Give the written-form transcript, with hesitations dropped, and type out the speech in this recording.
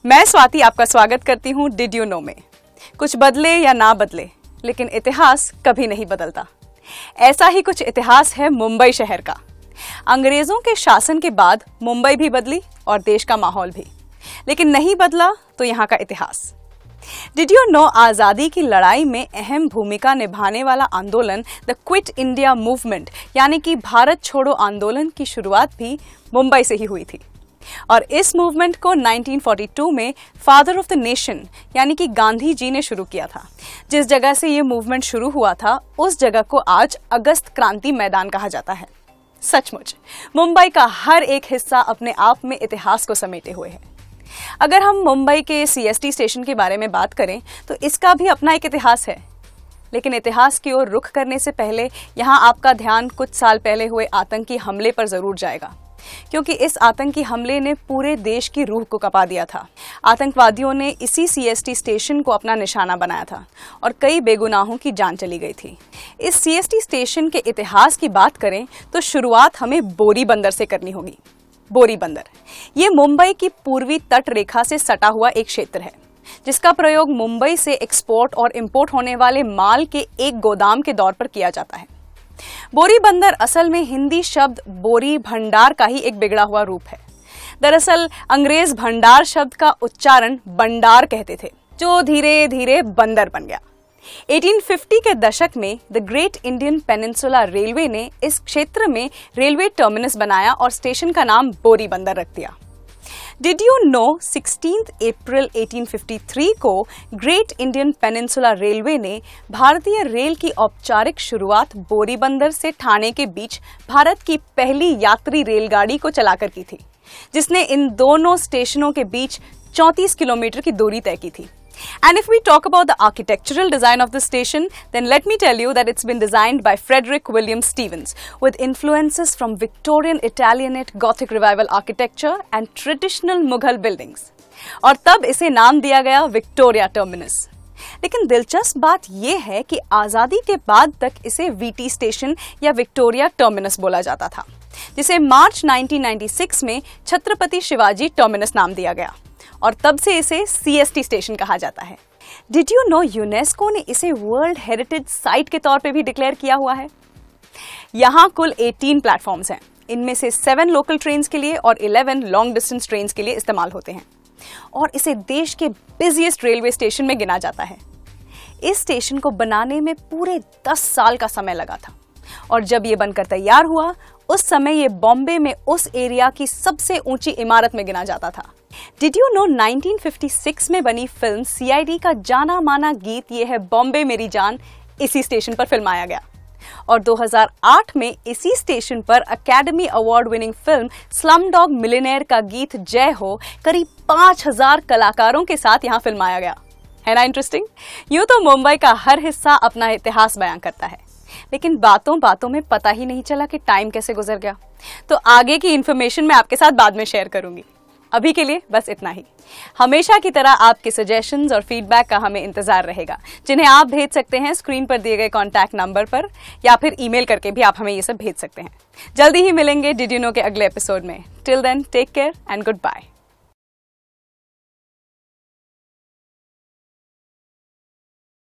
मैं स्वाति आपका स्वागत करती हूँ डिड यू नो में। कुछ बदले या ना बदले, लेकिन इतिहास कभी नहीं बदलता। ऐसा ही कुछ इतिहास है मुंबई शहर का। अंग्रेजों के शासन के बाद मुंबई भी बदली और देश का माहौल भी, लेकिन नहीं बदला तो यहाँ का इतिहास। डिड यू नो आज़ादी की लड़ाई में अहम भूमिका निभाने वाला आंदोलन द क्विट इंडिया मूवमेंट यानी कि भारत छोड़ो आंदोलन की शुरुआत भी मुंबई से ही हुई थी। और इस मूवमेंट को 1942 में फादर ऑफ द नेशन यानी कि गांधी जी ने शुरू किया था। जिस जगह से ये मूवमेंट शुरू हुआ था उस जगह को आज अगस्त क्रांति मैदान कहा जाता है। सचमुच मुंबई का हर एक हिस्सा अपने आप में इतिहास को समेटे हुए है। अगर हम मुंबई के CST स्टेशन के बारे में बात करें तो इसका भी अपना एक इतिहास है। लेकिन इतिहास की ओर रुख करने से पहले यहाँ आपका ध्यान कुछ साल पहले हुए आतंकी हमले पर जरूर जाएगा, क्योंकि इस आतंकी हमले ने पूरे देश की रूह को कपा दिया था। आतंकवादियों ने इसी CST स्टेशन को अपना निशाना बनाया था और कई बेगुनाहों की जान चली गई थी। इस CST स्टेशन के इतिहास की बात करें तो शुरुआत हमें बोरी बंदर से करनी होगी। बोरी बंदर ये मुंबई की पूर्वी तट रेखा से सटा हुआ एक क्षेत्र है, जिसका प्रयोग मुंबई से एक्सपोर्ट और इंपोर्ट होने वाले माल के एक गोदाम के तौर पर किया जाता है। बोरी बंदर असल में हिंदी शब्द बोरी भंडार का ही एक बिगड़ा हुआ रूप है। दरअसल अंग्रेज भंडार शब्द का उच्चारण बंडार कहते थे, जो धीरे धीरे बंदर बन गया। 1850 के दशक में the great Indian peninsula railway ने इस क्षेत्र में रेलवे टर्मिनस बनाया और स्टेशन का नाम बोरी बंदर रख दिया। डिड यू नो 16 अप्रैल 1853 को ग्रेट इंडियन पेनिनसुला रेलवे ने भारतीय रेल की औपचारिक शुरुआत बोरी बंदर से ठाणे के बीच भारत की पहली यात्री रेलगाड़ी को चलाकर की थी, जिसने इन दोनों स्टेशनों के बीच 34 किलोमीटर की दूरी तय की थी। And if we talk about the architectural design of the station, then let me tell you that it's been designed by Frederick William Stevens with influences from Victorian Italianate Gothic Revival architecture and traditional Mughal buildings. और तब इसे नाम दिया गया Victoria terminus. लेकिन दिलचस्प बात यह है कि आज़ादी के बाद तक इसे VT स्टेशन या विक्टोरिया टर्मिनस बोला जाता था, जिसे मार्च 1996 में छत्रपति शिवाजी टर्मिनस नाम दिया गया और तब से इसे CST स्टेशन कहा जाता है। डिड यू नो यूनेस्को ने इसे वर्ल्ड हेरिटेज साइट के तौर पे भी डिक्लेयर किया हुआ है। यहाँ कुल 18 प्लेटफॉर्म्स हैं। इनमें से 7 लोकल ट्रेन्स के लिए और 11 लॉन्ग डिस्टेंस ट्रेन्स के लिए इस्तेमाल होते हैं और इसे देश के बिजिएस्ट रेलवे स्टेशन में गिना जाता है। इस स्टेशन को बनाने में पूरे 10 साल का समय लगा था और जब ये बनकर तैयार हुआ उस समय ये बॉम्बे में उस एरिया की सबसे ऊंची इमारत में गिना जाता था। डिड यू नो 1956 में बनी फिल्म CID का जाना माना गीत ये है बॉम्बे मेरी जान इसी स्टेशन पर फिल्माया गया और 2008 में इसी स्टेशन पर academy award winning film Slumdog millionaire का गीत जय हो करीब 5000 कलाकारों के साथ यहाँ फिल्माया गया। है ना इंटरेस्टिंग? यूं तो मुंबई का हर हिस्सा अपना इतिहास बयां करता है, लेकिन बातों बातों में पता ही नहीं चला कि टाइम कैसे गुजर गया। तो आगे की इन्फॉर्मेशन मैं आपके साथ बाद में शेयर करूंगी। अभी के लिए बस इतना ही। हमेशा की तरह आपके सजेशंस और फीडबैक का हमें इंतजार रहेगा, जिन्हें आप भेज सकते हैं स्क्रीन पर दिए गए कॉन्टैक्ट नंबर पर या फिर ईमेल करके भी आप हमें ये सब भेज सकते हैं। जल्दी ही मिलेंगे डिड यू नो के अगले एपिसोड में। Till then take care and good bye.